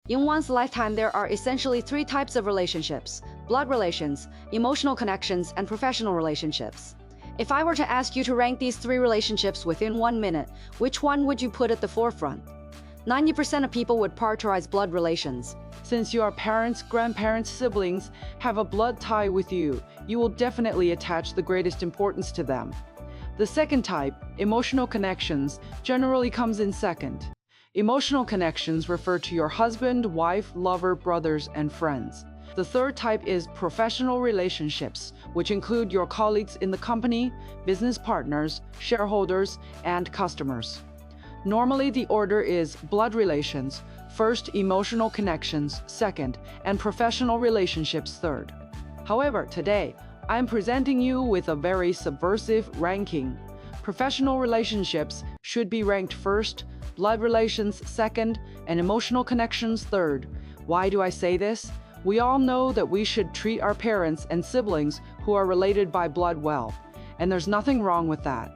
In one's lifetime, there are essentially three types of relationships: blood relations, emotional connections, and professional relationships. If I were to ask you to rank these three relationships within 1 minute, which one would you put at the forefront? 90% of people would prioritize blood relations. Since your parents, grandparents, siblings have a blood tie with you, you will definitely attach the greatest importance to them. The second type, emotional connections, generally comes in second. Emotional connections refer to your husband, wife, lover, brothers, and friends. The third type is professional relationships, which include your colleagues in the company, business partners, shareholders, and customers. Normally, the order is blood relations, first, emotional connections, second, and professional relationships, third. However, today, I'm presenting you with a very subversive ranking. Professional relationships should be ranked first, blood relations second, and emotional connections third. Why do I say this? We all know that we should treat our parents and siblings who are related by blood well, and there's nothing wrong with that.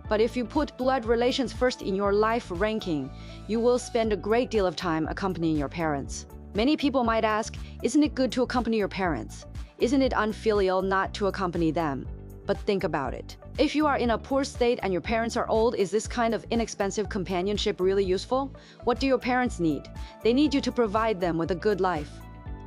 But if you put blood relations first in your life ranking, you will spend a great deal of time accompanying your parents. Many people might ask, isn't it good to accompany your parents? Isn't it unfilial not to accompany them? But think about it. If you are in a poor state and your parents are old, is this kind of inexpensive companionship really useful? What do your parents need? They need you to provide them with a good life.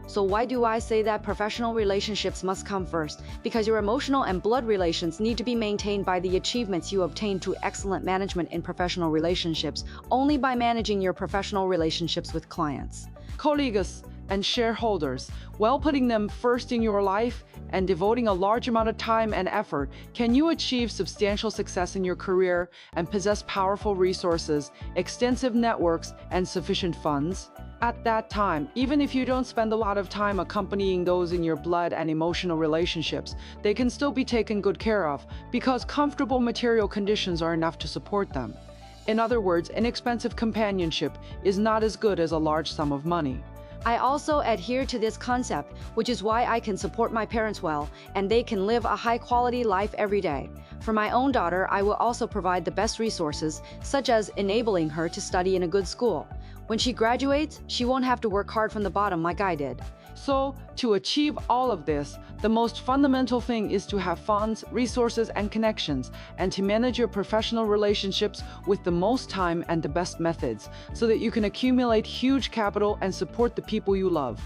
So why do I say that professional relationships must come first? Because your emotional and blood relations need to be maintained by the achievements you obtain through excellent management in professional relationships, only by managing your professional relationships with clients, Colleagues, and shareholders, while putting them first in your life and devoting a large amount of time and effort, can you achieve substantial success in your career and possess powerful resources, extensive networks, and sufficient funds? At that time, even if you don't spend a lot of time accompanying those in your blood and emotional relationships, they can still be taken good care of because comfortable material conditions are enough to support them. In other words, inexpensive companionship is not as good as a large sum of money. I also adhere to this concept, which is why I can support my parents well, and they can live a high-quality life every day. For my own daughter, I will also provide the best resources, such as enabling her to study in a good school. When she graduates, she won't have to work hard from the bottom like I did. So, to achieve all of this, the most fundamental thing is to have funds, resources, and connections, and to manage your professional relationships with the most time and the best methods, so that you can accumulate huge capital and support the people you love.